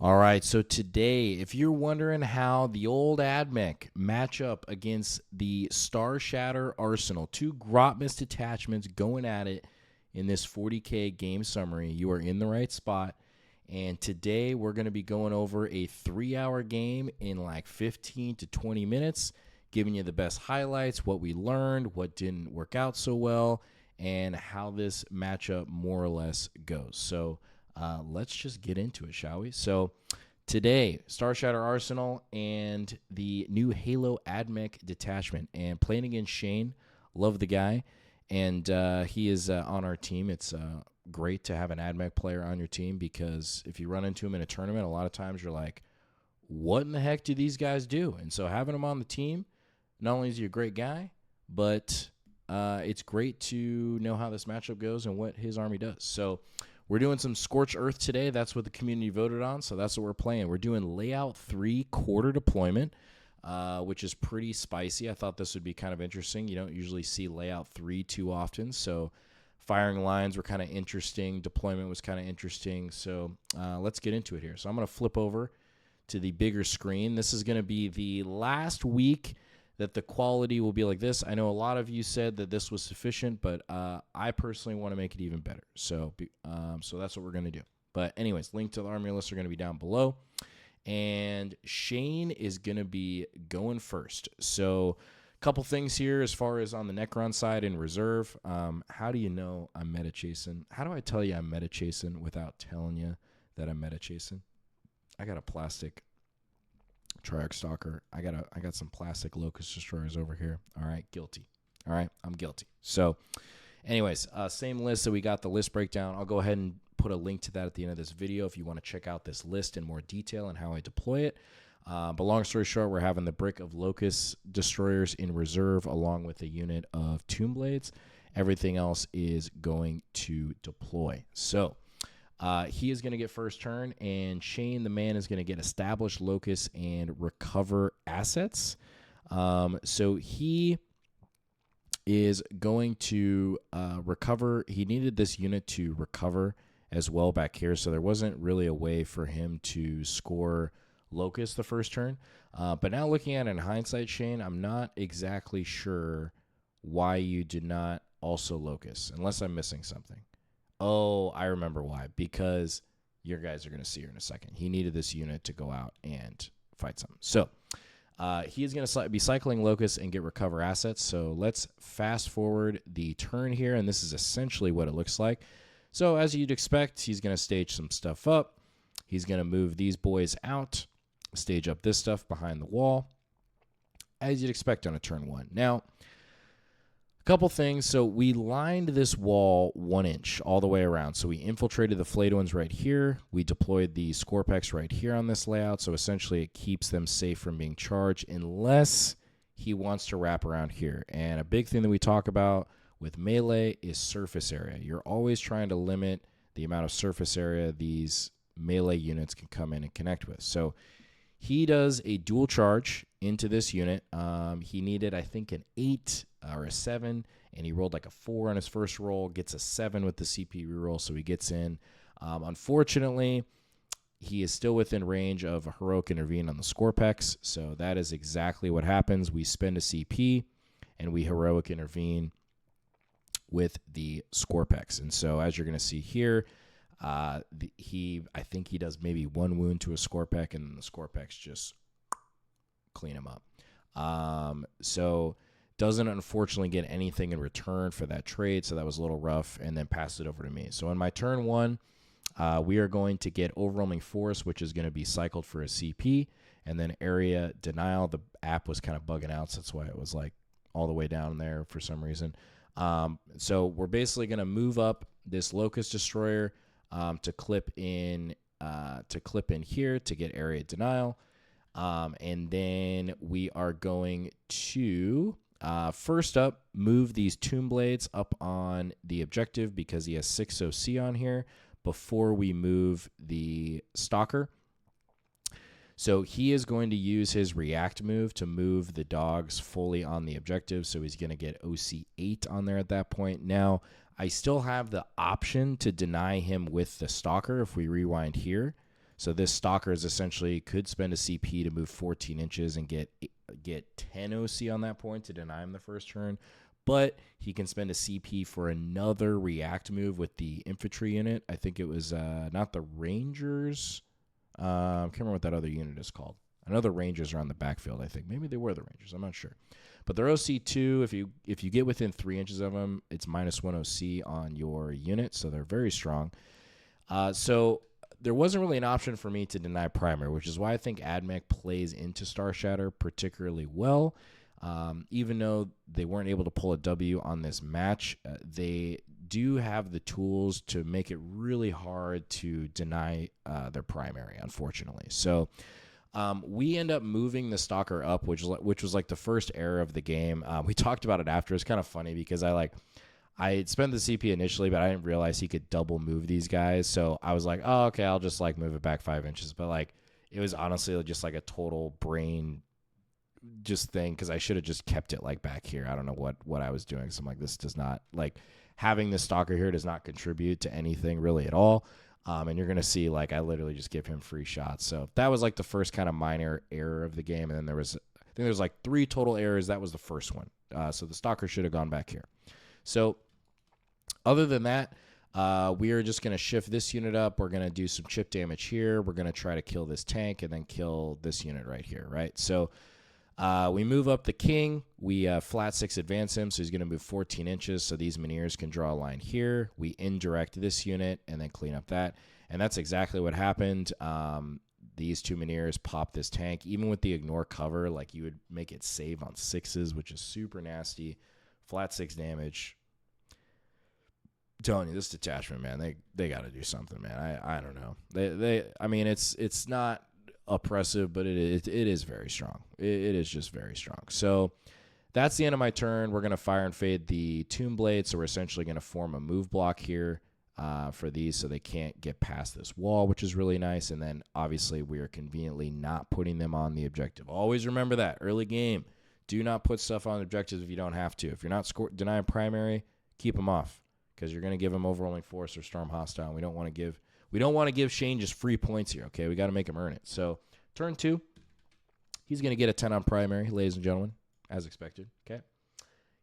All right, so today, if you're wondering how the old Ad-Mech match up against the Starshatter Arsenal, two Grotmist detachments going at it in this 40K game summary, you are in the right spot. And today, we're going to be going over a 3-hour game in like 15 to 20 minutes, giving you the best highlights, what we learned, what didn't work out so well, and how this matchup more or less goes. So, let's just get into it, shall we? So today, Starshatter Arsenal and the new Halo Ad-Mech detachment. And playing against Shane, love the guy. And he is on our team. It's great to have an Ad-Mech player on your team because if you run into him in a tournament, a lot of times you're like, what in the heck do these guys do? And so having him on the team, not only is he a great guy, but it's great to know how this matchup goes and what his army does. So we're doing some Scorched Earth today. That's what the community voted on, so that's what we're playing. We're doing Layout 3 quarter deployment, which is pretty spicy. I thought this would be kind of interesting. You don't usually see Layout 3 too often, so firing lines were kind of interesting. Deployment was kind of interesting, so let's get into it here. So I'm going to flip over to the bigger screen. This is going to be the last week that the quality will be like this. I know a lot of you said that this was sufficient, but I personally want to make it even better. So that's what we're going to do. But anyways, link to the army lists are going to be down below. And Shane is going to be going first. So a couple things here as far as on the Necron side in reserve. How do you know I'm meta chasing? How do I tell you I'm meta chasing without telling you that I'm meta chasing? I got a plastic Triarch Stalker. I got some plastic Locust Destroyers over here. All right, guilty. All right, I'm guilty. So, anyways, same list that we got the list breakdown. I'll go ahead and put a link to that at the end of this video if you want to check out this list in more detail and how I deploy it. But long story short, we're having the brick of Locust Destroyers in reserve along with a unit of Tomb Blades. Everything else is going to deploy. So, he is going to get first turn, and Shane, the man, is going to get established Locust and recover assets. So he is going to recover. He needed this unit to recover as well back here, so there wasn't really a way for him to score Locust the first turn. But now looking at it in hindsight, Shane, I'm not exactly sure why you did not also Locust, unless I'm missing something. Oh, I remember why. Because your guys are going to see her in a second. He needed this unit to go out and fight something. So he is going to be cycling Locust and get recover assets. So let's fast forward the turn here, and this is essentially what it looks like. So as you'd expect, he's going to stage some stuff up. He's going to move these boys out, stage up this stuff behind the wall, as you'd expect on a turn one. Now, couple things. So we lined this wall 1 inch all the way around. So we infiltrated the flayed ones right here. We deployed the Scorpex right here on this layout. So essentially it keeps them safe from being charged unless he wants to wrap around here. And a big thing that we talk about with melee is surface area. You're always trying to limit the amount of surface area these melee units can come in and connect with. So he does a dual charge into this unit. He needed, I think, an 8 or a 7, and he rolled like a 4 on his first roll, gets a 7 with the CP reroll, so he gets in. Unfortunately, he is still within range of a Heroic Intervene on the Scorpex, so that is exactly what happens. We spend a CP, and we Heroic Intervene with the Scorpex. And so as you're going to see here, I think he does maybe 1 wound to a Scorpex, and then the Scorpex just clean him up. So doesn't unfortunately get anything in return for that trade, so that was a little rough, and then pass it over to me. So in my turn one, we are going to get Overwhelming Force, which is going to be cycled for a CP, and then Area Denial. The app was kind of bugging out, so that's why it was like all the way down there for some reason. So we're basically going to move up this Locust Destroyer to clip in here to get Area Denial. And then we are going to first up move these Tomb Blades up on the objective because he has 6 OC on here before we move the Stalker. So he is going to use his react move to move the dogs fully on the objective. So he's going to get OC 8 on there at that point. Now, I still have the option to deny him with the Stalker if we rewind here. So this Stalker is essentially could spend a CP to move 14 inches and get 10 OC on that point to deny him the first turn. But he can spend a CP for another react move with the infantry unit. I think it was not the Rangers. I can't remember what that other unit is called. I know the Rangers are on the backfield, I think. Maybe they were the Rangers. I'm not sure. But they're OC2. If you get within 3 inches of them, it's -1 OC on your unit. So they're very strong. So there wasn't really an option for me to deny primary, which is why I think Ad-Mech plays into Starshatter particularly well. Even though they weren't able to pull a W on this match, they do have the tools to make it really hard to deny their primary, unfortunately. So we end up moving the Stalker up, which was like the first error of the game. We talked about it after. It's kind of funny because I had spent the CP initially, but I didn't realize he could double move these guys. So I was like, oh, okay, I'll just like move it back 5 inches. But like it was honestly just like a total brain just thing because I should have just kept it like back here. I don't know what I was doing. So I'm like, this does not, like, having this Stalker here does not contribute to anything really at all. And you're going to see, like, I literally just give him free shots. So that was like the first kind of minor error of the game. And then I think there's like 3 total errors. That was the first one. So the Stalker should have gone back here. So other than that, we are just going to shift this unit up. We're going to do some chip damage here. We're going to try to kill this tank and then kill this unit right here, right? So we move up the king. We flat 6 advance him, so he's going to move 14 inches, so these Mineers can draw a line here. We indirect this unit and then clean up that, and that's exactly what happened. These 2 Mineers pop this tank. Even with the ignore cover, like, you would make it save on 6s, which is super nasty. Flat 6 damage. I'm telling you, this detachment, man, they got to do something, man. I don't know. I mean, it's not oppressive, but it is very strong. It is just very strong. So that's the end of my turn. We're going to fire and fade the Tomb Blade, so we're essentially going to form a move block here for these so they can't get past this wall, which is really nice. And then obviously we are conveniently not putting them on the objective. Always remember that early game. Do not put stuff on objectives if you don't have to. If you're not denying primary, keep them off because you're going to give them overwhelming force or storm hostile. And we don't want to give Shane just free points here, okay? We got to make him earn it. So turn 2, he's going to get a 10 on primary, ladies and gentlemen, as expected, okay?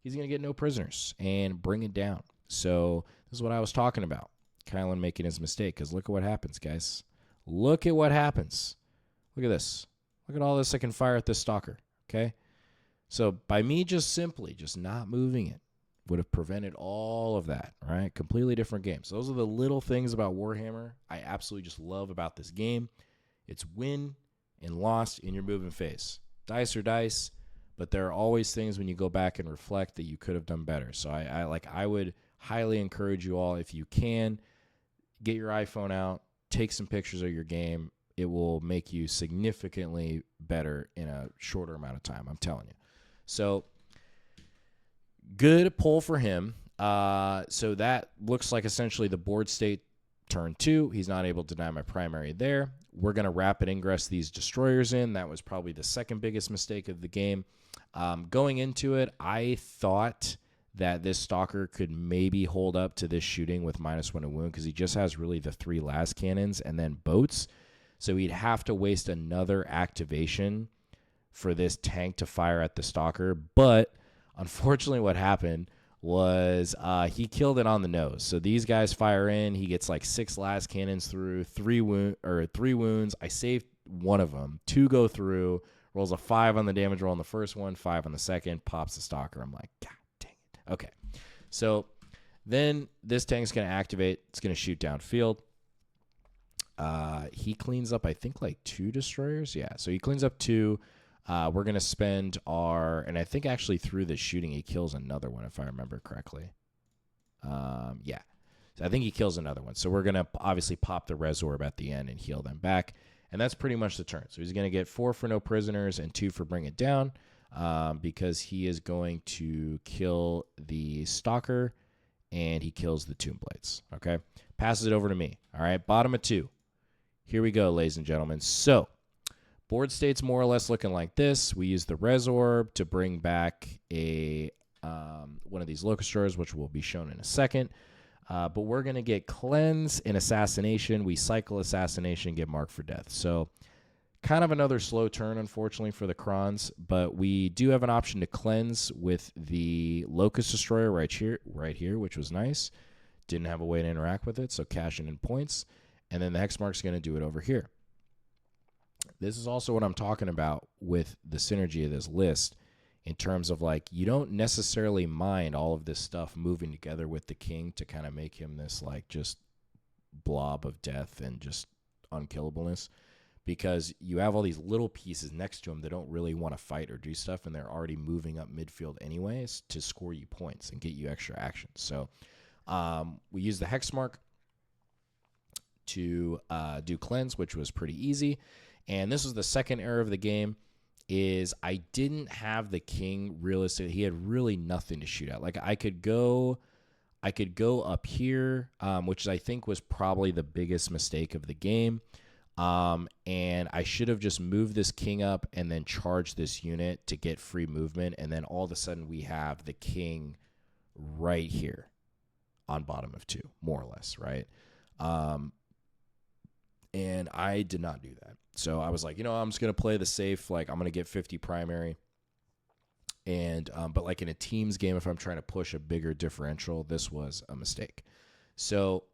He's going to get no prisoners and bring it down. So this is what I was talking about. Kylan making his mistake because look at what happens, guys. Look at what happens. Look at this. Look at all this I can fire at this Stalker, okay? So by me just not moving it would have prevented all of that, right? Completely different game. So those are the little things about Warhammer I absolutely just love about this game. It's win and lost in your moving phase. Dice are dice, but there are always things when you go back and reflect that you could have done better. So I would highly encourage you all, if you can, get your iPhone out, take some pictures of your game. It will make you significantly better in a shorter amount of time, I'm telling you. So good pull for him. So that looks like essentially the board state turn 2. He's not able to deny my primary there. We're going to rapid ingress these destroyers in. That was probably the second biggest mistake of the game. Going into it, I thought that this Stalker could maybe hold up to this shooting with -1 a wound because he just has really the 3 las cannons and then boats. So he'd have to waste another activation for this tank to fire at the Stalker. But unfortunately what happened was he killed it on the nose. So these guys fire in. He gets like 6 las cannons through, 3 wounds. I saved one of them. 2 go through. Rolls a 5 on the damage roll on the first one, 5 on the second. Pops the Stalker. I'm like, God dang it. Okay. So then this tank's going to activate. It's going to shoot downfield. He cleans up, I think, like 2 destroyers. Yeah. So he cleans up 2. We're going to spend our, and I think actually through the shooting, he kills another one, if I remember correctly. Yeah. So I think he kills another one. So we're going to obviously pop the Resorb at the end and heal them back. And that's pretty much the turn. So he's going to get 4 for no prisoners and 2 for bring it down because he is going to kill the Stalker and he kills the Tomb Blades. Okay. Passes it over to me. All right. Bottom of 2. Here we go, ladies and gentlemen. So board state's more or less looking like this. We use the Resorb to bring back a one of these Locust Destroyers, which will be shown in a second. But we're going to get Cleanse and Assassination. We cycle Assassination, get Marked for Death. So kind of another slow turn, unfortunately, for the Krons. But we do have an option to Cleanse with the Locust Destroyer right here, which was nice. Didn't have a way to interact with it, so cashing in points. And then the Hexmark's going to do it over here. This is also what I'm talking about with the synergy of this list, in terms of, like, you don't necessarily mind all of this stuff moving together with the king to kind of make him this, like, just blob of death and just unkillableness, because you have all these little pieces next to him that don't really want to fight or do stuff, and they're already moving up midfield anyways to score you points and get you extra actions. So we use the Hexmark to do Cleanse, which was pretty easy. And this was the second error of the game, is I didn't have the king realistically. He had really nothing to shoot at. Like, I could go up here, which I think was probably the biggest mistake of the game. And I should have just moved this king up and then charged this unit to get free movement. And then all of a sudden we have the king right here on bottom of 2, more or less, right? And I did not do that. So I was like, I'm just going to play the safe. Like, I'm going to get 50 primary. And, but like in a teams game, if I'm trying to push a bigger differential, this was a mistake. So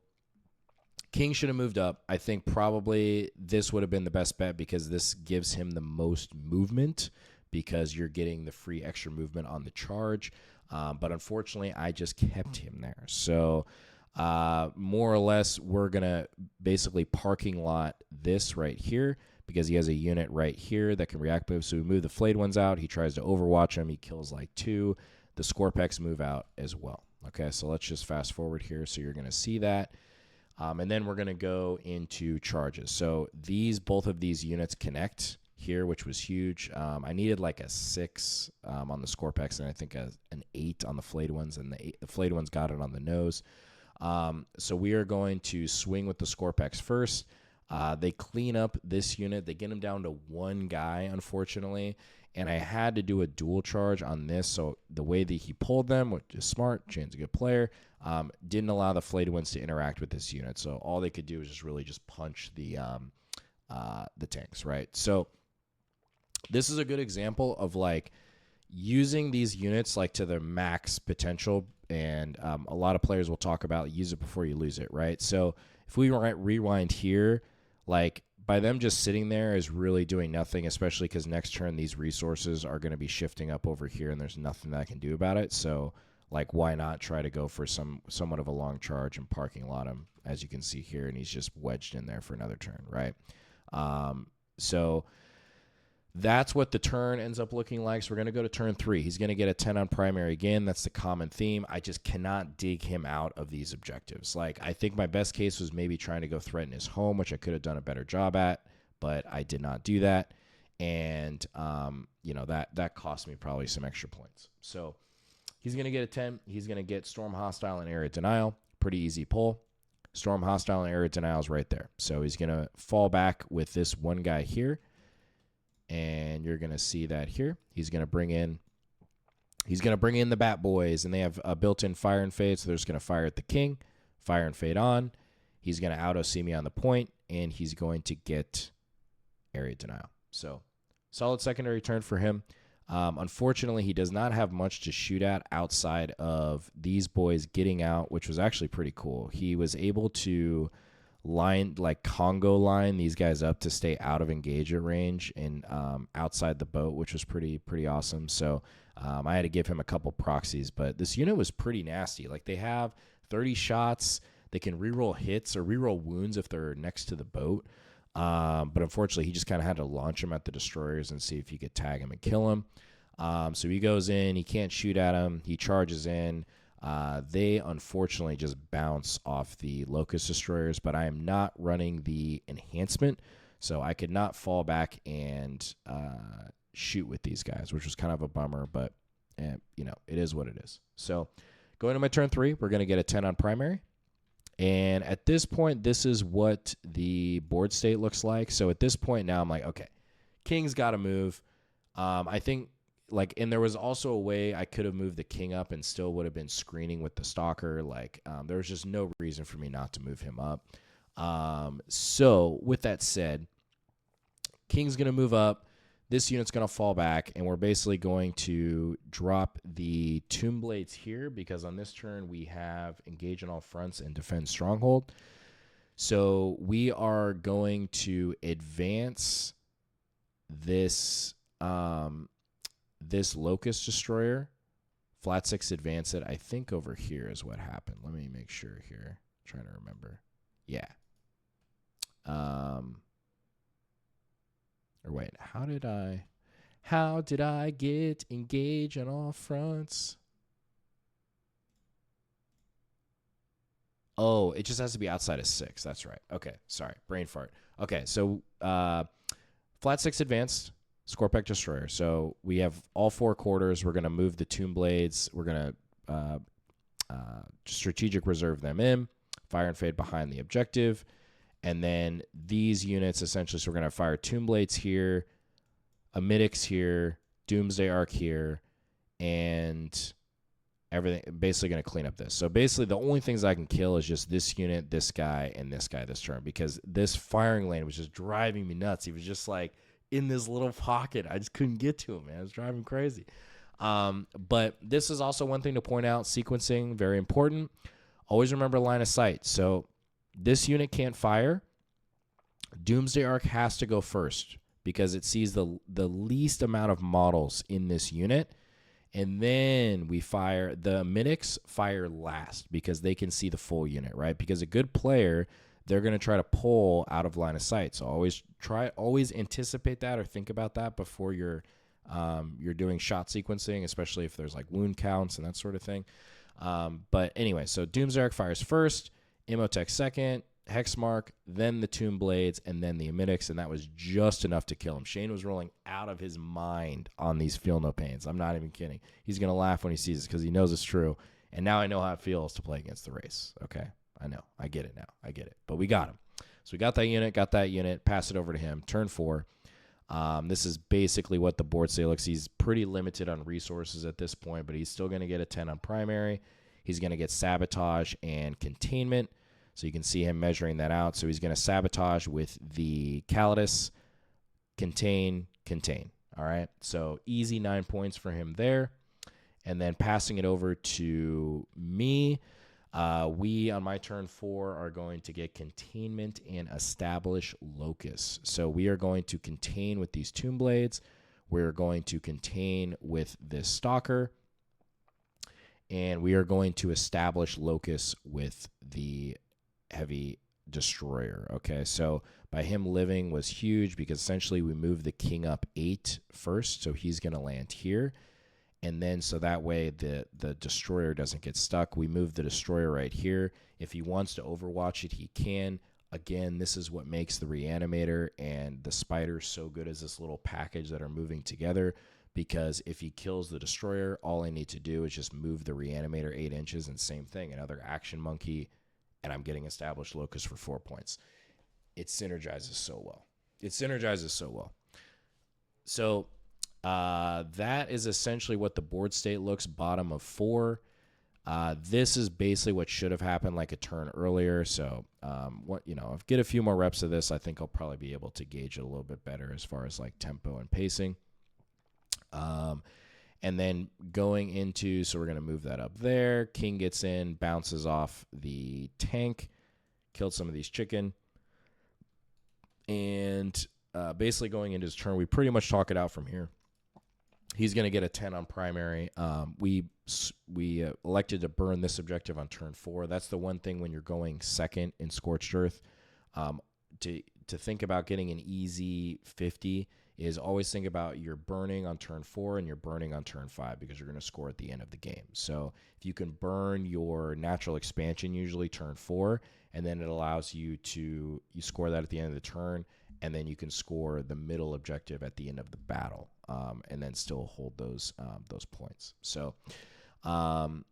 king should have moved up. I think probably this would have been the best bet, because this gives him the most movement, because you're getting the free extra movement on the charge. But unfortunately, I just kept him there. So more or less, we're going to basically parking lot this right here, because he has a unit right here that can react move. So we move the flayed ones out. He tries to overwatch him. He kills like 2. The Scorpex move out as well. Okay, so let's just fast forward here. So you're going to see that. And then we're going to go into charges. So both of these units connect here, which was huge. I needed like a 6 on the Scorpex, and I think an 8 on the flayed ones, and the flayed ones got it on the nose. So we are going to swing with the Scorpex first. They clean up this unit. They get him down to 1 guy, unfortunately. And I had to do a dual charge on this. So the way that he pulled them, which is smart, Jane's a good player, didn't allow the flayed ones to interact with this unit. So all they could do was just really just punch the tanks, right? So this is a good example of, like, using these units, like, to their max potential. And a lot of players will talk about use it before you lose it, right? So if we rewind here, like, by them just sitting there is really doing nothing, especially because next turn these resources are going to be shifting up over here, and there's nothing that I can do about it. So, like, why not try to go for somewhat of a long charge and parking lot him, as you can see here, and he's just wedged in there for another turn, right? So that's what the turn ends up looking like. So we're going to go to turn 3. He's going to get a 10 on primary again. That's the common theme. I just cannot dig him out of these objectives. Like, I think my best case was maybe trying to go threaten his home, which I could have done a better job at, but I did not do that. And, that cost me probably some extra points. So he's going to get a 10. He's going to get Storm Hostile and Area Denial. Pretty easy pull. Storm Hostile and Area Denial is right there. So he's going to fall back with this one guy here. And you're going to see that here. He's going to bring in the Bat Boys, and they have a built-in Fire and Fade, so they're just going to fire at the king, Fire and Fade on. He's going to auto-see me on the point, and he's going to get Area Denial. So solid secondary turn for him. Unfortunately, he does not have much to shoot at outside of these boys getting out, which was actually pretty cool. He was able to Congo line these guys up to stay out of engagement range and outside the boat, which was pretty awesome. So I had to give him a couple proxies, but this unit was pretty nasty. Like, they have 30 shots. They can reroll hits or reroll wounds if they're next to the boat. But unfortunately, he just kind of had to launch him at the destroyers and see if he could tag him and kill him. So he goes in. He can't shoot at him. He charges in. They unfortunately just bounce off the Locust Destroyers, but I am not running the enhancement, so I could not fall back and shoot with these guys, which was kind of a bummer, but it is what it is. So going to my turn 3, we're going to get a 10 on primary. And at this point, this is what the board state looks like. So at this point now, I'm like, okay, King's got to move. I think like, and there was also a way I could have moved the king up and still would have been screening with the stalker. Like, there was just no reason for me not to move him up. So with that said, king's going to move up. This unit's going to fall back, and we're basically going to drop the Tomb Blades here because on this turn we have engage on all fronts and defend stronghold. So we are going to advance this this Locust Destroyer. Flat 6 advance it. I think over here is what happened. Let me make sure here. I'm trying to remember. Yeah. Or wait, how did I get engage on all fronts? Oh, it just has to be outside of 6. That's right. Okay, sorry. Brain fart. Okay, so flat 6 advanced, Scorpec Destroyer. So we have all 4 quarters. We're going to move the Tomb Blades. We're going to strategic reserve them in, fire and fade behind the objective. And then these units, essentially, so we're going to fire Tomb Blades here, Amidix here, Doomsday Arc here, and everything. Basically going to clean up this. So basically, the only things I can kill is just this unit, this guy, and this guy this turn, because this firing lane was just driving me nuts. He was just like in this little pocket. I just couldn't get to him, man. It was driving me crazy. But this is also one thing to point out. Sequencing, very important. Always remember line of sight. So this unit can't fire. Doomsday Arc has to go first because it sees the least amount of models in this unit. And then we fire the Minix fire last because they can see the full unit, right? Because a good player, they're going to try to pull out of line of sight. So always anticipate that or think about that before you're doing shot sequencing, especially if there's like wound counts and that sort of thing. But anyway, so Doomsday Arc fires first, Imhotep second, Hexmark, then the Tomb Blades, and then the Amidix, and that was just enough to kill him. Shane was rolling out of his mind on these Feel No Pains. I'm not even kidding. He's going to laugh when he sees this because he knows it's true. And now I know how it feels to play against the race. Okay? I know. I get it now. I get it. But we got him. So we got that unit, pass it over to him. Turn 4. This is basically what the board say looks. He's pretty limited on resources at this point, but he's still going to get a 10 on primary. He's going to get Sabotage and Containment. So you can see him measuring that out. So he's going to Sabotage with the Calidus, Contain. All right. So easy 9 points for him there. And then passing it over to me, we on my turn 4 are going to get Containment and Establish Locus. So we are going to contain with these Tomb Blades. We're going to contain with this Stalker. And we are going to establish Locus with the Heavy Destroyer. Okay, so by him living was huge because essentially we moved the king up 8 first, so he's going to land here. And then so that way the Destroyer doesn't get stuck. We move the Destroyer right here. If he wants to Overwatch it, he can. Again, this is what makes the Reanimator and the Spider so good as this little package that are moving together. Because if he kills the Destroyer, all I need to do is just move the Reanimator 8 inches, and same thing, another Action Monkey, and I'm getting Established Locus for 4 points. It synergizes so well. So that is essentially what the board state looks, bottom of 4. This is basically what should have happened like a turn earlier. So, if get a few more reps of this, I think I'll probably be able to gauge it a little bit better as far as like tempo and pacing. And then going into, so we're going to move that up there. King gets in, bounces off the tank, killed some of these chicken. And basically going into his turn, we pretty much talk it out from here. He's going to get a 10 on primary. We elected to burn this objective on turn 4. That's the one thing when you're going second in Scorched Earth. To think about getting an easy 50 is always think about you're burning on turn 4 and you're burning on turn 5 because you're going to score at the end of the game. So if you can burn your natural expansion, usually turn 4, and then it allows you score that at the end of the turn, and then you can score the middle objective at the end of the battle, and then still hold those points. So, and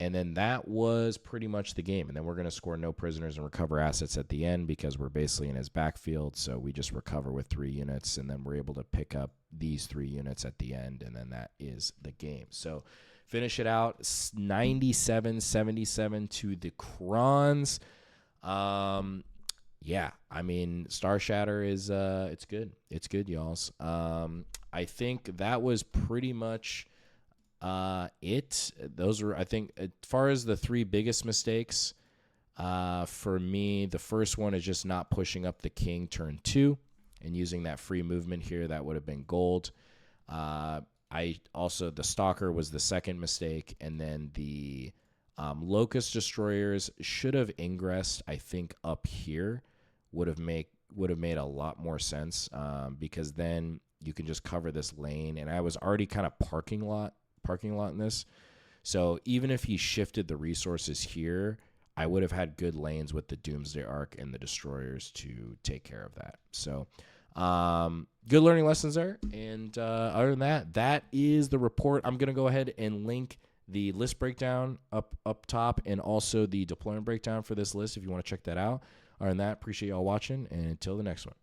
And then that was pretty much the game. And then we're going to score no prisoners and recover assets at the end because we're basically in his backfield. So we just recover with 3 units, and then we're able to pick up these 3 units at the end, and then that is the game. So finish it out 97-77 to the Crons. Yeah, I mean, Starshatter is it's good. It's good, y'alls. I think that was pretty much it. Those were, I think, as far as the 3 biggest mistakes, for me, the first one is just not pushing up the king turn 2 and using that free movement here. That would have been gold. The Stalker was the second mistake, and then the Locust Destroyers should have ingressed, I think, up here. Would have made a lot more sense, because then you can just cover this lane, and I was already kind of parking lot in this. So even if he shifted the resources here, I would have had good lanes with the Doomsday Arc and the Destroyers to take care of that. So good learning lessons there. And other than that, that is the report. I'm going to go ahead and link the list breakdown up top, and also the deployment breakdown for this list if you want to check that out. Other than that, appreciate y'all watching, and until the next one.